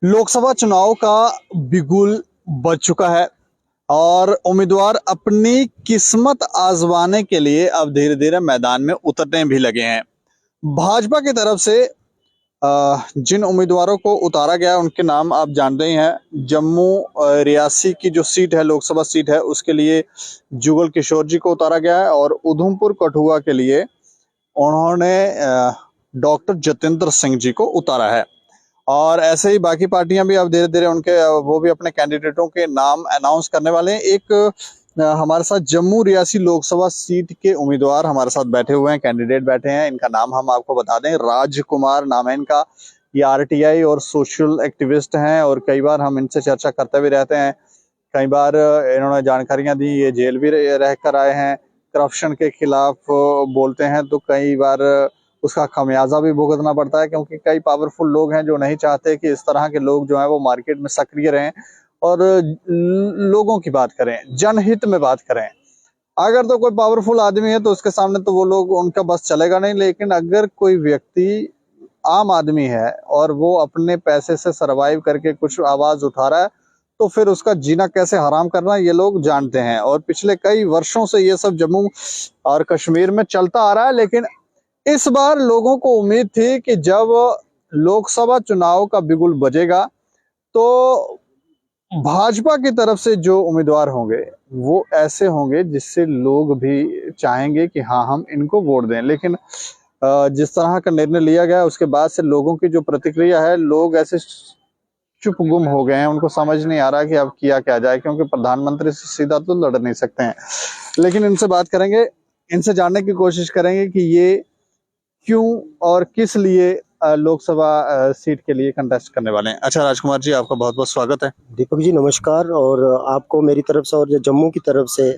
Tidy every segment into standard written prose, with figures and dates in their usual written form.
लोकसभा चुनाव का बिगुल बज चुका है और उम्मीदवार अपनी किस्मत आजमाने के लिए अब धीरे धीरे मैदान में उतरने भी लगे हैं। भाजपा की तरफ से जिन उम्मीदवारों को उतारा गया उनके नाम आप जानते ही हैं। जम्मू रियासी की जो सीट है, लोकसभा सीट है, उसके लिए जुगल किशोर जी को उतारा गया है और उधमपुर कठुआ के लिए उन्होंने डॉक्टर जतेंद्र सिंह जी को उतारा है। और ऐसे ही बाकी पार्टियां भी अब धीरे धीरे वो भी अपने कैंडिडेटों के नाम अनाउंस करने वाले हैं। एक हमारे साथ जम्मू रियासी लोकसभा सीट के उम्मीदवार हमारे साथ बैठे हुए हैं, कैंडिडेट बैठे हैं। इनका नाम हम आपको बता दें, राजकुमार नाम है इनका। ये आरटीआई और सोशल एक्टिविस्ट हैं और कई बार हम इनसे चर्चा करते भी रहते हैं। कई बार इन्होंने जानकारियां दी, ये जेल भी रह कर आए हैं। करप्शन के खिलाफ बोलते हैं तो कई बार उसका खमियाजा भी भुगतना पड़ता है, क्योंकि कई पावरफुल लोग हैं जो नहीं चाहते कि इस तरह के लोग जो हैं वो मार्केट में सक्रिय रहें और लोगों की बात करें, जनहित में बात करें। अगर तो कोई पावरफुल आदमी है तो उसके सामने तो वो लोग, उनका बस चलेगा नहीं। लेकिन अगर कोई व्यक्ति आम आदमी है और वो अपने पैसे से सरवाइव करके कुछ आवाज उठा रहा है, तो फिर उसका जीना कैसे हराम करना ये लोग जानते हैं। और पिछले कई वर्षों से ये सब जम्मू और कश्मीर में चलता आ रहा है। लेकिन इस बार लोगों को उम्मीद थी कि जब लोकसभा चुनाव का बिगुल बजेगा तो भाजपा की तरफ से जो उम्मीदवार होंगे वो ऐसे होंगे जिससे लोग भी चाहेंगे कि हाँ, हम इनको वोट दें। लेकिन जिस तरह का निर्णय लिया गया उसके बाद से लोगों की जो प्रतिक्रिया है, लोग ऐसे चुप गुम हो गए हैं। उनको समझ नहीं आ रहा कि अब किया क्या जाए, क्योंकि प्रधानमंत्री से सीधा तो लड़ नहीं सकते हैं। लेकिन इनसे बात करेंगे, इनसे जानने की कोशिश करेंगे कि ये क्यों और किस लिए लोकसभा सीट के लिए कंटेस्ट करने वाले हैं। अच्छा राजकुमार जी, आपका बहुत बहुत स्वागत है। दीपक जी नमस्कार, और आपको मेरी तरफ से और जम्मू की तरफ से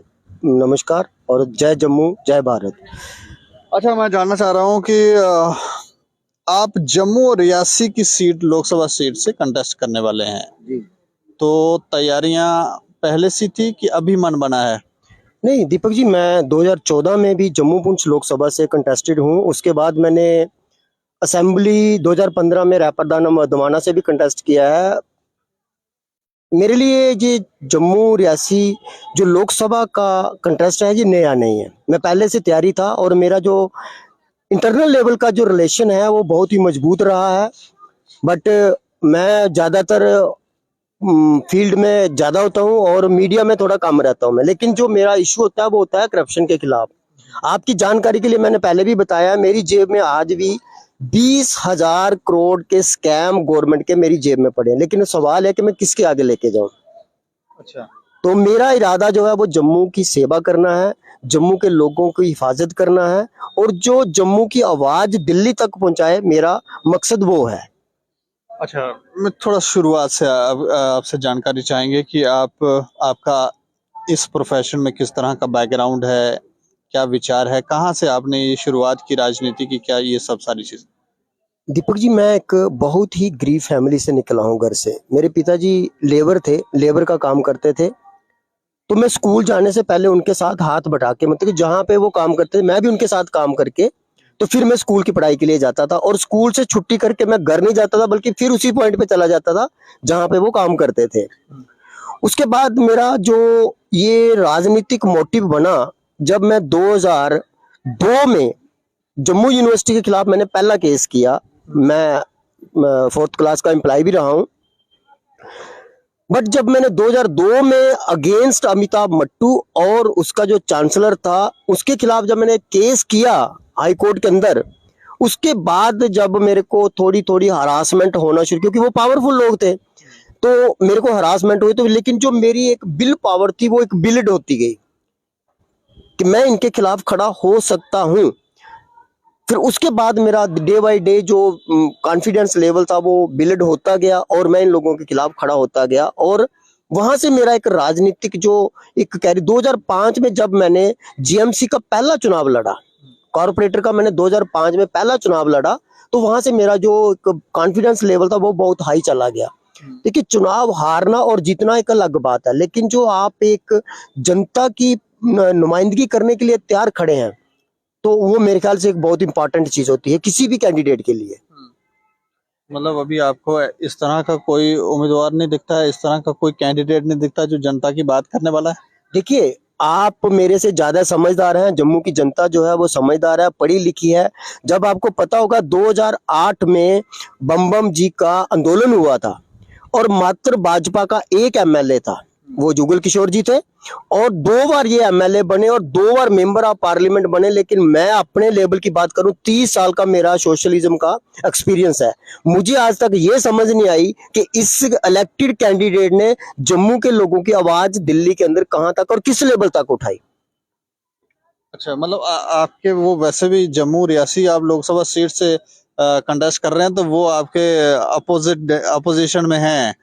नमस्कार और जय जम्मू जय भारत। अच्छा, मैं जानना चाह रहा हूँ कि आप जम्मू और रियासी की सीट, लोकसभा सीट से कंटेस्ट करने वाले हैं जी। तो तैयारियां पहले से थी कि अभी मन बना है? नहीं दीपक जी, मैं 2014 में भी जम्मू पुंछ लोकसभा से कंटेस्टेड हूँ। उसके बाद मैंने असेंबली 2015 में रैपरदाना मर्दवाना से भी कंटेस्ट किया है। मेरे लिए ये जम्मू रियासी जो लोकसभा का कंटेस्ट है ये नया नहीं है। मैं पहले से तैयारी था और मेरा जो इंटरनल लेवल का जो रिलेशन है वो बहुत ही मजबूत रहा है। बट मैं ज़्यादातर फील्ड में ज़्यादा होता हूँ और मीडिया में थोड़ा कम रहता हूँ मैं। लेकिन जो मेरा इशू होता है वो होता है करप्शन के खिलाफ। आपकी जानकारी के लिए मैंने पहले भी बताया, मेरी जेब में आज भी 20,000 करोड़ के स्कैम गवर्नमेंट के मेरी जेब में पड़े हैं। लेकिन सवाल है कि मैं किसके आगे लेके जाऊं। अच्छा, तो मेरा इरादा जो है वो जम्मू की सेवा करना है, जम्मू के लोगों की हिफाजत करना है और जो जम्मू की आवाज दिल्ली तक पहुंचाए, मेरा मकसद वो है। अच्छा, मैं थोड़ा शुरुआत से आपसे जानकारी चाहेंगे कि आपका इस प्रोफेशन में किस तरह का बैकग्राउंड है, क्या विचार है, कहाँ से आपने ये शुरुआत की राजनीति की, क्या ये सब सारी चीज? दीपक जी, मैं एक बहुत ही गरीब फैमिली से निकला हूँ। घर से मेरे पिताजी लेबर थे, लेबर का काम करते थे। तो मैं स्कूल जाने से पहले उनके साथ हाथ बटा के, मतलब कि जहाँ पे वो काम करते थे मैं भी उनके साथ काम करके, तो फिर मैं स्कूल की पढ़ाई के लिए जाता था। और स्कूल से छुट्टी करके मैं घर नहीं जाता था, बल्कि फिर उसी पॉइंट पे चला जाता था जहाँ पे वो काम करते थे। उसके बाद मेरा जो ये राजनीतिक मोटिव बना, जब मैं 2002 में जम्मू यूनिवर्सिटी के खिलाफ मैंने पहला केस किया। मैं 4th क्लास का एम्प्लॉय भी रहा हूँ। बट जब मैंने 2002 में अगेंस्ट अमिताभ मट्टू और उसका जो चांसलर था उसके खिलाफ जब मैंने केस किया हाई कोर्ट के अंदर, उसके बाद जब मेरे को थोड़ी थोड़ी हरासमेंट होना शुरू, क्योंकि वो पावरफुल लोग थे तो मेरे को हरासमेंट हुई। तो लेकिन जो मेरी एक बिल पावर थी वो एक बिल्ड होती गई कि मैं इनके खिलाफ खड़ा हो सकता हूं। फिर उसके बाद मेरा डे बाय डे जो कॉन्फिडेंस लेवल था वो बिल्ड होता गया और मैं इन लोगों के खिलाफ खड़ा होता गया। और वहां से मेरा एक राजनीतिक जो एक कैरी, 2005 में जब मैंने जीएमसी का पहला चुनाव लड़ा, कॉर्पोरेटर का मैंने 2005 में पहला चुनाव लड़ा, तो वहां से मेरा जो कॉन्फिडेंस लेवल था वो बहुत हाई चला गया। देखिए, चुनाव हारना और जीतना एक अलग बात है, लेकिन जो आप एक जनता की नुमाइंदगी करने के लिए तैयार खड़े हैं तो वो मेरे ख्याल से एक बहुत इंपॉर्टेंट चीज होती है किसी भी कैंडिडेट के लिए। मतलब अभी आपको इस तरह का कोई उम्मीदवार नहीं दिखता है, इस तरह का कोई कैंडिडेट नहीं दिखता जो जनता की बात करने वाला है? देखिए, आप मेरे से ज्यादा समझदार हैं। जम्मू की जनता जो है वो समझदार है, पढ़ी लिखी है। जब आपको पता होगा 2008 में बम बम जी का आंदोलन हुआ था और मात्र भाजपा का एक एमएलए था, वो जुगल किशोर जी थे, और 2 बार ये एमएलए बने और 2 बार मेंबर ऑफ पार्लियामेंट बने। लेकिन मैं अपने लेवल की बात करूं, 30 साल का मेरा सोशलिज्म का एक्सपीरियंस है। मुझे आज तक ये समझ नहीं आई कि इस इलेक्टेड कैंडिडेट ने जम्मू के लोगों की आवाज दिल्ली के अंदर कहां तक और किस लेवल तक उठाई। अच्छा, मतलब आपके वो वैसे भी जम्मू रियासी आप लोकसभा सीट से कंटेस्ट कर रहे हैं, तो वो आपके अपोजिशन में हैं,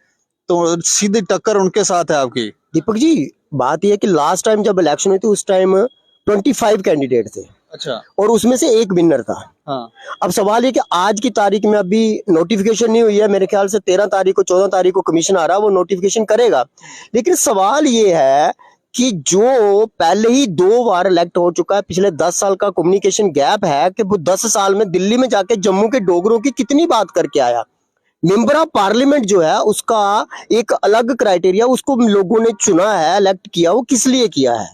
तो सीधी टक्कर उनके साथ है आपकी। दीपक जी, बात यह है कि लास्ट टाइम जब इलेक्शन हुई थी उस टाइम 25 कैंडिडेट थे अच्छा। और उसमें से एक विनर था। हाँ। अब सवाल ये कि आज की तारीख में अभी नोटिफिकेशन नहीं हुई है, मेरे ख्याल से 13 तारीख को 14 तारीख को कमीशन आ रहा है, वो नोटिफिकेशन करेगा। लेकिन सवाल ये है कि जो पहले ही 2 बार इलेक्ट हो चुका है, पिछले 10 साल का कम्युनिकेशन गैप है, कि वो 10 साल में दिल्ली में जाके जम्मू के डोगरों की कितनी बात करके आया। मेंबर ऑफ पार्लियामेंट जो है उसका एक अलग क्राइटेरिया, उसको लोगों ने चुना है, इलेक्ट किया, वो किस लिए किया है,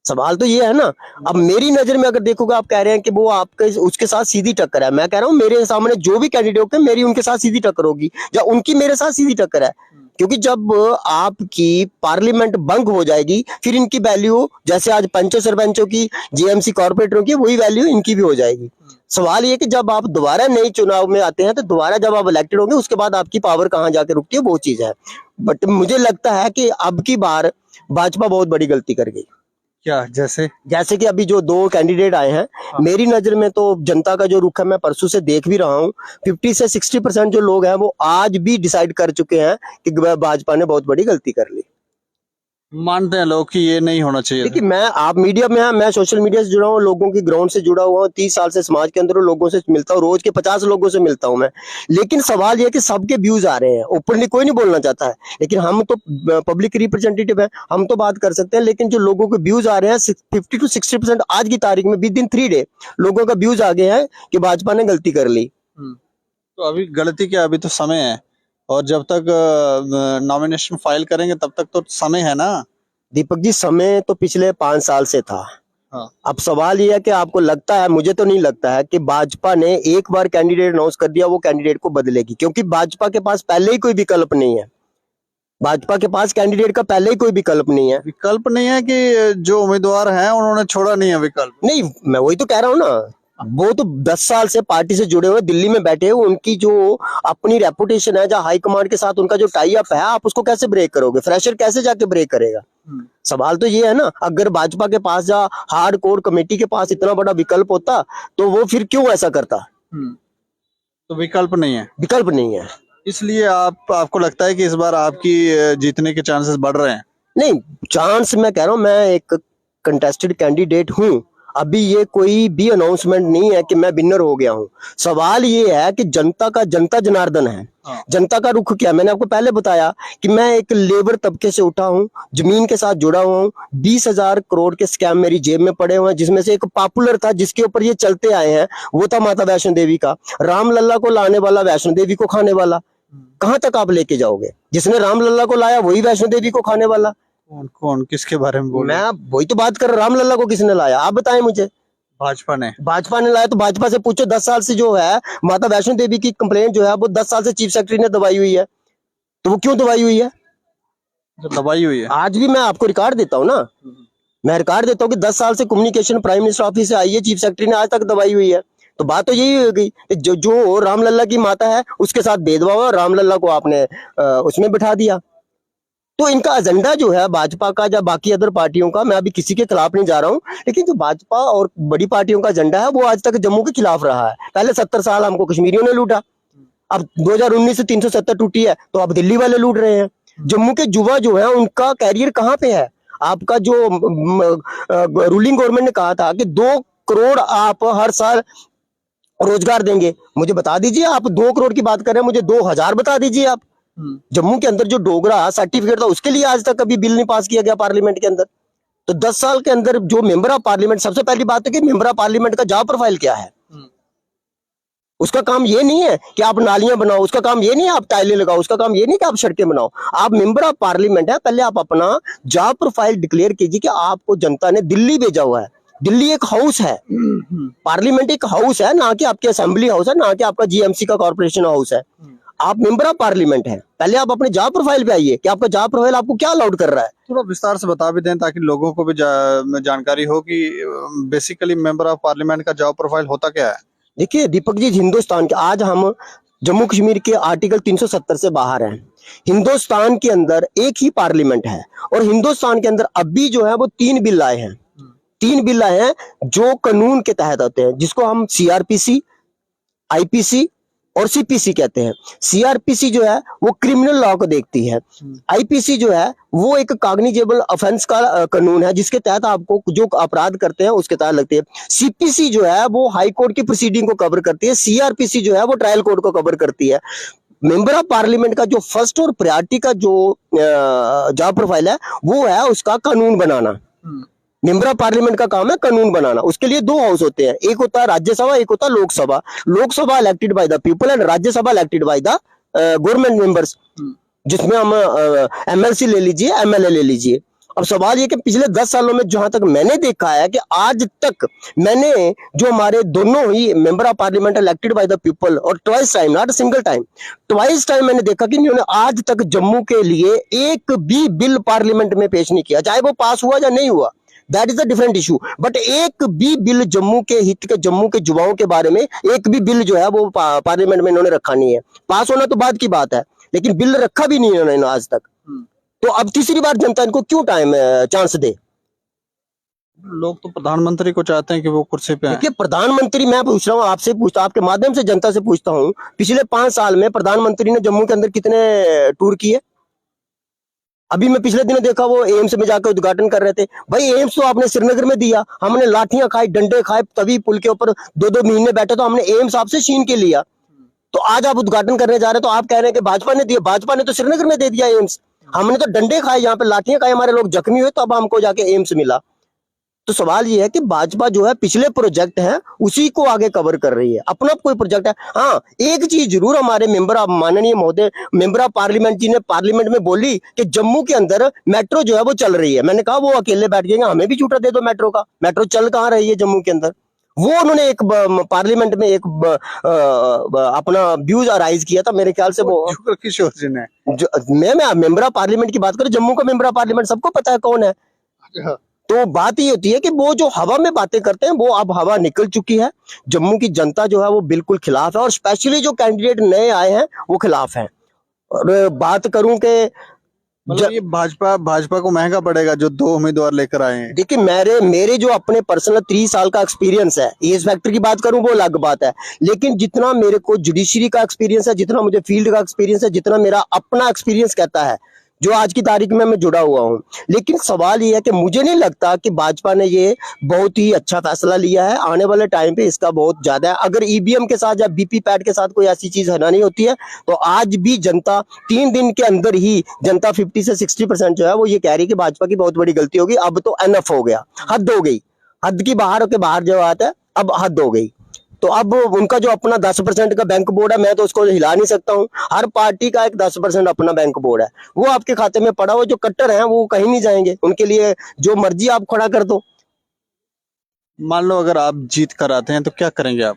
सवाल तो ये है ना। अब मेरी नजर में अगर देखोगे, आप कह रहे हैं कि वो आपके उसके साथ सीधी टक्कर है, मैं कह रहा हूं मेरे सामने जो भी कैंडिडेट है मेरी उनके साथ सीधी टक्कर होगी या उनकी मेरे साथ सीधी टक्कर है। क्योंकि जब आपकी पार्लियामेंट भंग हो जाएगी फिर इनकी वैल्यू, जैसे आज पंचों सरपंचों की, जेएमसी कॉर्पोरेटरों की, वही वैल्यू इनकी भी हो जाएगी। सवाल ये कि जब आप दोबारा नए चुनाव में आते हैं तो दोबारा जब आप इलेक्टेड होंगे उसके बाद आपकी पावर कहां जाके रुकती है, वो चीज है। बट मुझे लगता है कि अब की बार भाजपा बहुत बड़ी गलती कर गई। क्या? जैसे कि अभी जो 2 कैंडिडेट आए हैं, मेरी नजर में तो जनता का जो रुख है, मैं परसों से देख भी रहा हूँ, 50 से 60% जो लोग हैं वो आज भी डिसाइड कर चुके हैं कि भाजपा ने बहुत बड़ी गलती कर ली। मानते हैं लोग कि ये नहीं होना चाहिए था। देखिए, आप मीडिया में हैं, मैं सोशल मीडिया से जुड़ा हूँ, लोगों की ग्राउंड से जुड़ा हुआ हूँ, 30 साल से समाज के अंदर लोगों से मिलता हूँ, रोज के 50 लोगों से मिलता हूँ मैं। लेकिन सवाल ये है कि सबके व्यूज आ रहे हैं, ओपनली कोई नहीं बोलना चाहता है, लेकिन हम तो पब्लिक रिप्रेजेंटेटिव है, हम तो बात कर सकते हैं। लेकिन जो लोगों के व्यूज आ रहे हैं 50 to 60% आज की तारीख में विद इन 3 डे लोगों का व्यूज आ गया है कि भाजपा ने गलती कर ली। तो अभी गलती क्या, अभी तो समय है, और जब तक नॉमिनेशन फाइल करेंगे तब तक तो समय है ना। दीपक जी, समय तो पिछले 5 साल से था। हाँ। अब सवाल ये है कि आपको लगता है, मुझे तो नहीं लगता है कि भाजपा ने एक बार कैंडिडेट अनाउंस कर दिया वो कैंडिडेट को बदलेगी, क्योंकि भाजपा के पास पहले ही कोई विकल्प नहीं है। भाजपा के पास कैंडिडेट का पहले ही कोई विकल्प नहीं है। विकल्प नहीं है कि जो उम्मीदवार हैं उन्होंने छोड़ा नहीं है विकल्प। नहीं, मैं वही तो कह रहा हूँ ना, वो तो 10 साल से पार्टी से जुड़े हुए, दिल्ली में बैठे हुए, उनकी जो अपनी रेपुटेशन है, जो हाईकमांड के साथ उनका जो टाई अप है, आप उसको कैसे ब्रेक करोगे? फ्रेशर कैसे जाके ब्रेक करेगा? सवाल तो ये है ना। अगर भाजपा के पास या हार्ड कोर कमेटी के पास इतना बड़ा विकल्प होता तो वो फिर क्यों ऐसा करता? तो विकल्प नहीं है। विकल्प नहीं है, इसलिए आपको लगता है कि इस बार आपकी जीतने के चांसेस बढ़ रहे हैं? नहीं, चांस मैं कह रहा हूं, मैं एक कंटेस्टेड कैंडिडेट हूं। अभी ये कोई भी अनाउंसमेंट नहीं है कि मैं विनर हो गया हूं। सवाल ये है कि जनता जनार्दन है। हाँ। जनता का रुख क्या, मैंने आपको पहले बताया कि मैं एक लेबर तबके से उठा हूं, जमीन के साथ जुड़ा हुआ हूं। 20,000 करोड़ के स्कैम मेरी जेब में पड़े हुए हैं, जिसमें से एक पॉपुलर था जिसके ऊपर ये चलते आए हैं, वो था माता वैष्णो देवी का। राम लल्ला को लाने वाला, वैष्णो देवी को खाने वाला। कहां तक आप लेके जाओगे? जिसने राम लल्ला को लाया वही वैष्णो देवी को खाने वाला। कौन किसके बारे में बोल रहे हैं? मैं वही तो बात कर रहा हूं, राम लल्ला को किसने लाया, आप बताएं मुझे। भाजपा ने लाया, तो भाजपा से पूछो। 10 साल से जो है माता वैष्णो देवी की कंप्लेंट जो है वो 10 साल से चीफ सेक्रेटरी ने दबाई हुई है, तो वो क्यों दबाई हुई है? जो दबाई हुई है, आज भी मैं आपको रिकॉर्ड देता हूँ ना, मैं रिकॉर्ड देता हूँ कि 10 साल से कम्युनिकेशन प्राइम मिनिस्टर ऑफिस से आई है, चीफ सेक्रेटरी ने आज तक दबाई हुई है। तो बात तो यही हो गई, जो रामलल्ला की माता है उसके साथ भेदभाव है, रामलल्ला को आपने उसमें बिठा दिया। तो इनका एजेंडा जो है भाजपा का या बाकी अदर पार्टियों का, मैं अभी किसी के खिलाफ नहीं जा रहा हूं, लेकिन जो भाजपा और बड़ी पार्टियों का एजेंडा है वो आज तक जम्मू के खिलाफ रहा है। पहले 70 साल हमको कश्मीरियों ने लूटा, अब 2019 से 370 टूटी है तो अब दिल्ली वाले लूट रहे हैं। जम्मू के युवा जो है उनका कैरियर कहाँ पे है? आपका जो रूलिंग गवर्नमेंट ने कहा था कि 2 करोड़ आप हर साल रोजगार देंगे, मुझे बता दीजिए, आप 2 करोड़ की बात कर रहे हैं, मुझे 2,000 बता दीजिए आप। जम्मू के अंदर जो डोगरा सर्टिफिकेट था उसके लिए आज तक कभी बिल नहीं पास किया गया पार्लियामेंट के अंदर। तो 10 साल के अंदर जो मेंबर ऑफ पार्लियामेंट, सबसे पहली बात है कि मेंबर ऑफ पार्लियामेंट का जॉब प्रोफाइल क्या है? उसका काम ये नहीं है कि आप नालियां बनाओ, उसका काम ये नहीं है आप टाइलें लगाओ, उसका काम ये नहीं कि आप सड़कें बनाओ। आप मेंबर ऑफ पार्लियामेंट है, पहले आप अपना जॉब प्रोफाइल डिक्लेयर कीजिए कि आपको जनता ने दिल्ली भेजा हुआ है। दिल्ली एक हाउस है, पार्लियामेंट एक हाउस है, ना कि आपकी असेंबली हाउस है, ना कि आपका जीएमसी का कॉर्पोरेशन हाउस है। आप मेंबर ऑफ पार्लियामेंट है, पहले आप अपने जॉब प्रोफाइल पे आइए कि आपका जॉब प्रोफाइल आपको क्या अलाउड कर रहा है। थोड़ा विस्तार से बता भी दें ताकि लोगों को भी जानकारी हो कि बेसिकली मेंबर ऑफ पार्लियामेंट का जॉब प्रोफाइल होता क्या है। देखिए दीपक जी, हिंदुस्तान के आज हम जम्मू कश्मीर के आर्टिकल 370 से बाहर हैं। हिंदुस्तान के अंदर एक ही पार्लियामेंट है और हिंदुस्तान के अंदर अभी जो है वो 3 बिल आए हैं। 3 बिल आए हैं जो कानून के तहत आते हैं, जिसको हम सीआरपीसी, आईपीसी और सीपीसी कहते हैं। सीआरपीसी जो है वो क्रिमिनल लॉ को देखती है, आईपीसी जो है वो एक कॉग्निजेबल ऑफेंस का कानून है, जिसके तहत आपको जो अपराध करते हैं उसके तहत लगती है। सीपीसी जो है वो हाई कोर्ट की प्रोसीडिंग को कवर करती है, सीआरपीसी जो है वो ट्रायल कोर्ट को कवर करती है। मेंबर ऑफ पार्लियामेंट का जो फर्स्ट और प्रायोरिटी का जो जॉब प्रोफाइल है वो है उसका कानून बनाना। मेंबर ऑफ पार्लियामेंट का काम है कानून बनाना। उसके लिए 2 हाउस होते हैं, एक होता है राज्यसभा, एक होता है Lok Sabha. Lok Sabha elected by the people and Rajya Sabha elected by the government members, जिसमें हम एमएलसी ले लीजिए, एमएलए ले लीजिए। अब सवाल ये कि पिछले 10 सालों में जहां तक मैंने देखा है कि आज तक मैंने जो हमारे दोनों ही member of parliament elected by the people और twice time, not single time, twice time मैंने देखा कि इन्होंने आज तक जम्मू के लिए एक भी बिल पार्लियामेंट में पेश नहीं किया, चाहे वो पास हुआ या नहीं हुआ, that is a different issue. But एक भी बिल जम्मू के हित के, जम्मू के युवाओं के बारे में एक भी बिल जो है वो पार्लियामेंट में इन्होंने रखा नहीं है। पास होना तो बाद की बात है, लेकिन बिल रखा भी नहीं है इन्होंने आज तक। तो अब तीसरी बार जनता इनको क्यों चांस दे। लोग तो प्रधानमंत्री को चाहते हैं कि वो कुर्सी पे आए। देखिए प्रधानमंत्री, मैं पूछ रहा हूँ आपसे, पूछता आपके माध्यम से जनता से पूछता हूँ, पिछले 5 साल में प्रधानमंत्री ने जम्मू के अंदर कितने टूर किए। अभी मैं पिछले दिनों देखा वो एम्स में जाकर उद्घाटन कर रहे थे। भाई एम्स तो आपने श्रीनगर में दिया, हमने लाठियां खाई, डंडे खाए, तभी पुल के ऊपर 2-2 महीने बैठे, तो हमने एम्स आपसे छीन के लिया। तो आज आप उद्घाटन करने जा रहे हैं तो आप कह रहे हैं कि भाजपा ने दिया। भाजपा ने तो श्रीनगर में दे दिया एम्स, हमने तो डंडे खाए, यहाँ पे लाठियां खाई, हमारे लोग जख्मी हुए, तो अब हमको जाके एम्स मिला। तो सवाल ये है कि भाजपा जो है पिछले प्रोजेक्ट हैं उसी को आगे कवर कर रही है, अपना कोई प्रोजेक्ट है। हाँ, एक चीज जरूर हमारे मेंबर ऑफ, माननीय महोदय मेंबर ऑफ पार्लियामेंट जी ने पार्लियामेंट में बोली कि जम्मू के अंदर मेट्रो जो है वो चल रही है। मैंने कहा वो अकेले बैठ जाएंगे, हमें भी झूठा दे दो मेट्रो का। मेट्रो चल कहाँ रही है जम्मू के अंदर, वो उन्होंने एक पार्लियामेंट में एक अपना व्यूज अराइज किया था, मेरे ख्याल से वो किशोर जी ने। मैं मेंबर ऑफ पार्लियामेंट की बात करूं, जम्मू का मेंबर ऑफ पार्लियामेंट सबको पता है कौन है। तो बात ये होती है कि वो जो हवा में बातें करते हैं वो अब हवा निकल चुकी है। जम्मू की जनता जो है वो बिल्कुल खिलाफ है, और स्पेशली जो कैंडिडेट नए आए हैं वो खिलाफ हैं। और बात करूं कि ये भाजपा को महंगा पड़ेगा जो 2 उम्मीदवार लेकर आए हैं। देखिए मेरे जो अपने पर्सनल 3 साल का एक्सपीरियंस है, एज फैक्टर की बात करूं वो अलग बात है, लेकिन जितना मेरे को जुडिशरी का एक्सपीरियंस है, जितना मुझे फील्ड का एक्सपीरियंस है, जितना मेरा अपना एक्सपीरियंस कहता है, जो आज की तारीख में मैं जुड़ा हुआ हूं। लेकिन सवाल ये है कि मुझे नहीं लगता कि भाजपा ने ये बहुत ही अच्छा फैसला लिया है। आने वाले टाइम पे इसका बहुत ज्यादा है। अगर ईवीएम के साथ या वीवीपैट के साथ कोई ऐसी चीज हरानी होती है तो आज भी जनता 3 दिन के अंदर ही जनता 50 से 60% जो है वो ये कह रही है कि भाजपा की बहुत बड़ी गलती होगी, अब तो एनफ हो गया, हद हो गई, हद की बाहर के बाहर जो आता है, अब हद हो गई। तो अब उनका जो अपना 10% का बैंक बोर्ड है, मैं तो उसको हिला नहीं सकता हूँ। हर पार्टी का एक 10% अपना बैंक बोर्ड है, वो आपके खाते में पड़ा हो। जो कट्टर हैं वो कहीं नहीं जाएंगे, उनके लिए जो मर्जी आप खड़ा कर दो। मान लो अगर आप जीत कर आते हैं तो क्या करेंगे आप।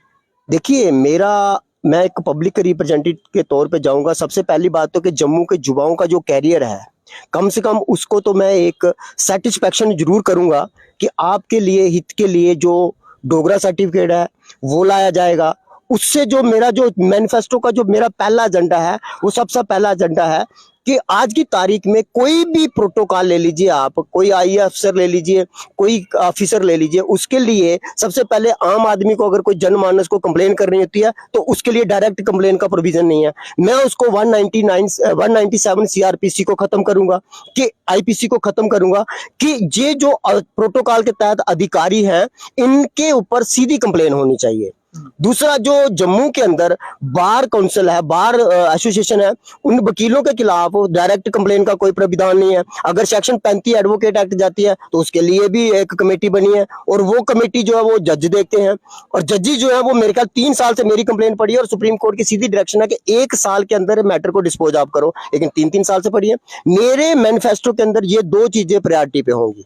देखिए मैं एक पब्लिक रिप्रेजेंटेटिव के तौर पे जाऊंगा। सबसे पहली बात तो कि जम्मू के युवाओं का जो कैरियर है, कम से कम उसको तो मैं एक सेटिस्फेक्शन जरूर करूंगा कि आपके लिए, हित के लिए जो डोगरा सर्टिफिकेट है वो लाया जाएगा। उससे जो मेरा जो मैनिफेस्टो का जो मेरा पहला एजेंडा है, वो सबसे पहला एजेंडा है कि आज की तारीख में कोई भी प्रोटोकॉल ले लीजिए, आप कोई आईएएस अफसर ले लीजिए, कोई ऑफिसर ले लीजिए, उसके लिए सबसे पहले आम आदमी को अगर कोई जनमानस को कंप्लेन करनी होती है तो उसके लिए डायरेक्ट कंप्लेन का प्रोविजन नहीं है। मैं उसको 197 सीआरपीसी को खत्म करूंगा, कि आईपीसी को खत्म करूंगा, कि ये जो प्रोटोकॉल के तहत अधिकारी हैं इनके ऊपर सीधी कंप्लेन होनी चाहिए। दूसरा, जो जम्मू के अंदर बार काउंसिल है, बार एसोसिएशन है, उन वकीलों के खिलाफ डायरेक्ट कंप्लेन का कोई प्राविधान नहीं है। अगर सेक्शन 35 एडवोकेट एक्ट जाती है तो उसके लिए भी एक कमेटी बनी है, और वो कमेटी जो है वो जज देखते हैं, और जजी जो है वो मेरे ख्याल 3 साल से मेरी कंप्लेन पड़ी है, और सुप्रीम कोर्ट की सीधी डायरेक्शन है कि 1 साल के अंदर मैटर को डिस्पोज ऑफ करो, लेकिन 3-3 साल से पड़ी है। मेरे मैनिफेस्टो के अंदर ये 2 चीजें प्रायोरिटी पे होंगी।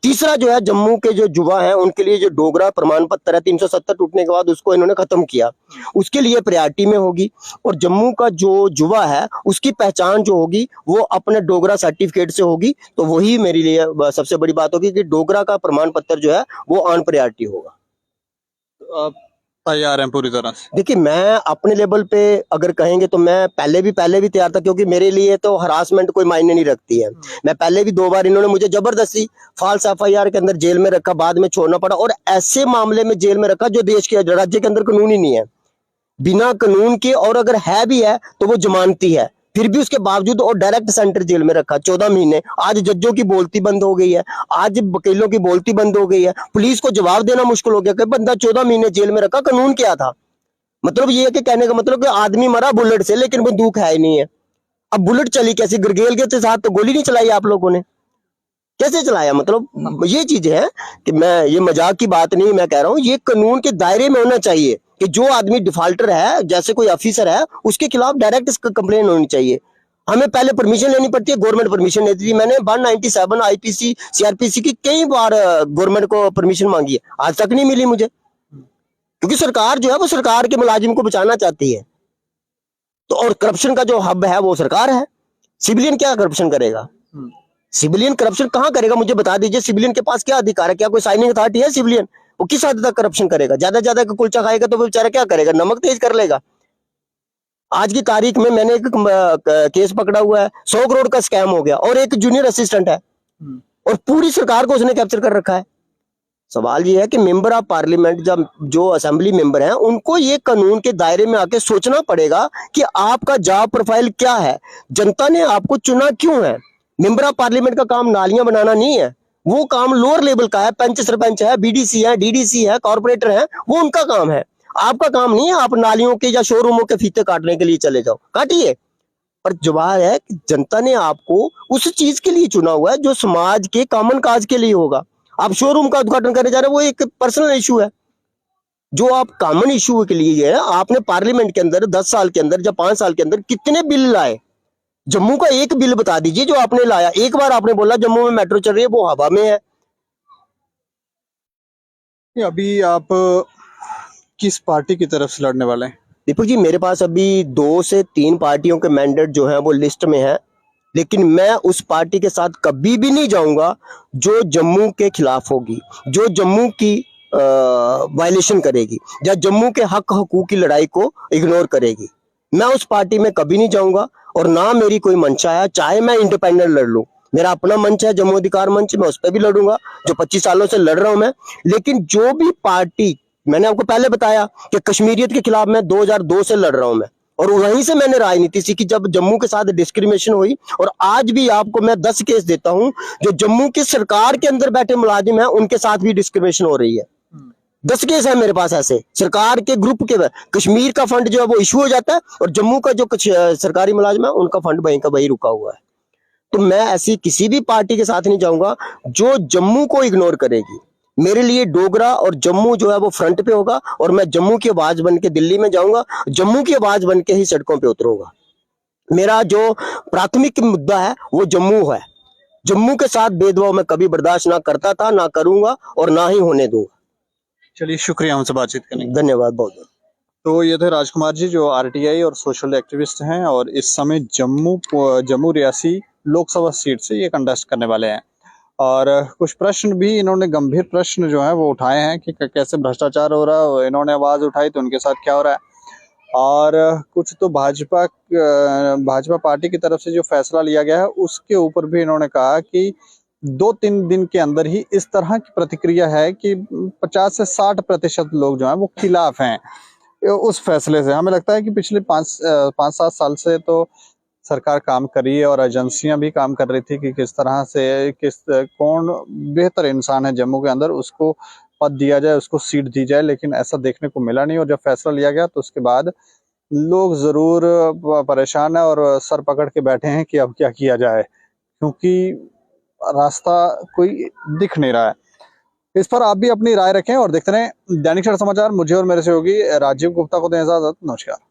तीसरा जो है, जम्मू के जो युवा हैं उनके लिए जो डोगरा प्रमाण पत्र है 370 टूटने के बाद उसको इन्होंने खत्म किया, उसके लिए प्रायोरिटी में होगी। और जम्मू का जो युवा है उसकी पहचान जो होगी वो अपने डोगरा सर्टिफिकेट से होगी, तो वही मेरे लिए सबसे बड़ी बात होगी कि डोगरा का प्रमाण पत्र जो है वो ऑन प्रायोरिटी होगा। आप तैयार हैं पूरी तरह से? देखिए, मैं अपने लेवल पे अगर कहेंगे तो मैं पहले भी तैयार था, क्योंकि मेरे लिए तो हरासमेंट कोई मायने नहीं रखती है। मैं पहले भी 2 बार इन्होंने मुझे जबरदस्ती फाल्स एफआईआर के अंदर जेल में रखा, बाद में छोड़ना पड़ा, और ऐसे मामले में जेल में रखा जो देश के राज्य के अंदर कानून ही नहीं है, बिना कानून के, और अगर है भी है तो वो जमानती है, फिर भी उसके बावजूद और डायरेक्ट सेंटर जेल में रखा 14 महीने। आज जजों की बोलती बंद हो गई है, आज वकीलों की बोलती बंद हो गई है, पुलिस को जवाब देना मुश्किल हो गया कि बंदा 14 महीने जेल में रखा, कानून क्या था? मतलब ये है कि कहने का मतलब कि आदमी मरा बुलेट से, लेकिन बंदूक है ही नहीं है। अब बुलेट चली कैसे? गुरगेल के साथ तो गोली नहीं चलाई आप लोगों ने, कैसे चलाया? मतलब ये चीजें हैं कि मैं, ये मजाक की बात नहीं, मैं कह रहा हूँ ये कानून के दायरे में होना चाहिए कि जो आदमी डिफाल्टर है, जैसे कोई ऑफिसर है, उसके खिलाफ डायरेक्ट कंप्लेन होनी चाहिए। हमें पहले परमिशन लेनी पड़ती है, गवर्नमेंट परमिशन देती थी। मैंने 197 आईपीसी सीआरपीसी की कई बार गवर्नमेंट को परमिशन मांगी है, आज तक नहीं मिली मुझे, क्योंकि सरकार जो है वो सरकार के मुलाजिम को बचाना चाहती है। तो और करप्शन का जो हब है वो सरकार है, सिविलियन क्या करप्शन करेगा? सिविलियन करप्शन कहां करेगा? मुझे बता दीजिए, सिविलियन के पास क्या अधिकार है? क्या कोई साइनिंग अथॉरिटी है सिविलियन? वो किस हद तक करप्शन करेगा? ज्यादा ज्यादा का कुलचा खाएगा तो वो बेचारा क्या करेगा? नमक तेज कर लेगा। आज की तारीख में मैंने एक केस पकड़ा हुआ है, 100 करोड़ का स्कैम हो गया, और एक जूनियर असिस्टेंट है, और पूरी सरकार को उसने कैप्चर कर रखा है। सवाल ये है कि मेंबर ऑफ पार्लियामेंट, जब जो असेंबली मेंबर हैं, उनको ये कानून के दायरे में आके सोचना पड़ेगा कि आपका जॉब प्रोफाइल क्या है, जनता ने आपको चुना क्यों है। मेंबर ऑफ पार्लियामेंट का काम नालियां बनाना नहीं है, वो काम लोअर लेवल का है, पंच सरपंच है, बीडीसी है, डीडीसी है, कॉर्पोरेटर है, वो उनका काम है, आपका काम नहीं है। आप नालियों के या शोरूमों के फीते काटने के लिए चले जाओ, काटिए, पर जवाब है कि जनता ने आपको उस चीज के लिए चुना हुआ है जो समाज के कॉमन काज के लिए होगा। आप शोरूम का उद्घाटन करने जा रहे हैं, वो एक पर्सनल इशू है। जो आप कॉमन इशू के लिए है, आपने पार्लियामेंट के अंदर 10 साल के अंदर या 5 साल के अंदर कितने बिल लाए? जम्मू का एक बिल बता दीजिए जो आपने लाया। एक बार आपने बोला जम्मू में मेट्रो चल रही है, वो हवा में है। अभी आप किस पार्टी की तरफ से लड़ने वाले हैं? दीपक जी, मेरे पास अभी 2 से 3 पार्टियों के मैंडेट जो है वो लिस्ट में है, लेकिन मैं उस पार्टी के साथ कभी भी नहीं जाऊंगा जो जम्मू के खिलाफ होगी, जो जम्मू की वायलेशन करेगी, या जम्मू के हक हकूक की लड़ाई को इग्नोर करेगी। मैं उस पार्टी में कभी नहीं जाऊंगा, और ना मेरी कोई मंशा है, चाहे मैं इंडिपेंडेंट लड़ लूं। मेरा अपना मंच है, जम्मू अधिकार मंच, मैं उस पर भी लड़ूंगा, जो 25 सालों से लड़ रहा हूं मैं। लेकिन जो भी पार्टी, मैंने आपको पहले बताया कि कश्मीरियत के खिलाफ मैं 2002 से लड़ रहा हूं मैं, और वहीं से मैंने राजनीति सीखी जब जम्मू के साथ डिस्क्रिमिनेशन हुई। और आज भी आपको मैं 10 केस देता हूं जो जम्मू की सरकार के अंदर बैठे मुलाजिम हैं उनके साथ भी डिस्क्रिमिनेशन हो रही है। 10 केस है मेरे पास ऐसे, सरकार के ग्रुप के। कश्मीर का फंड जो है वो इशू हो जाता है, और जम्मू का जो कुछ सरकारी मुलाजिम है उनका फंड वहीं का वहीं रुका हुआ है। तो मैं ऐसी किसी भी पार्टी के साथ नहीं जाऊंगा जो जम्मू को इग्नोर करेगी। मेरे लिए डोगरा और जम्मू जो है वो फ्रंट पे होगा, और मैं जम्मू की आवाज बन के दिल्ली में जाऊंगा, जम्मू की आवाज बन के ही सड़कों पे उतरूंगा। मेरा जो प्राथमिक मुद्दा है वो जम्मू है। जम्मू के साथ भेदभाव मैं कभी बर्दाश्त ना करता था, ना करूंगा, और ना ही होने दूंगा। चलिए, शुक्रिया हमसे बातचीत करने के लिए। धन्यवाद बहुत बहुत। तो ये थे राजकुमार जी, जो आरटीआई और सोशल एक्टिविस्ट हैं, और इस समय जम्मू रियासी लोकसभा सीट से ये कंटेस्ट करने वाले हैं। और कुछ प्रश्न भी इन्होंने, गंभीर प्रश्न जो है वो उठाए हैं कि कैसे भ्रष्टाचार हो रहा है, इन्होंने आवाज उठाई तो उनके साथ क्या हो रहा है। और कुछ तो भाजपा पार्टी की तरफ से जो फैसला लिया गया है उसके ऊपर भी इन्होंने कहा कि 2-3 दिन के अंदर ही इस तरह की प्रतिक्रिया है कि 50 से 60% लोग जो हैं वो खिलाफ हैं उस फैसले से। हमें लगता है कि पिछले 5-7 साल से तो सरकार काम कर रही है, और एजेंसियां भी काम कर रही थी कि किस तरह से कौन बेहतर इंसान है जम्मू के अंदर, उसको पद दिया जाए, उसको सीट दी जाए, लेकिन ऐसा देखने को मिला नहीं। और जब फैसला लिया गया तो उसके बाद लोग जरूर परेशान है और सर पकड़ के बैठे हैं कि अब क्या किया जाए, क्योंकि रास्ता कोई दिख नहीं रहा है। इस पर आप भी अपनी राय रखें और देखते रहें दैनिक सवेरा समाचार। मुझे और मेरे सहयोगी राजीव गुप्ता को दें इजाजत। नमस्कार।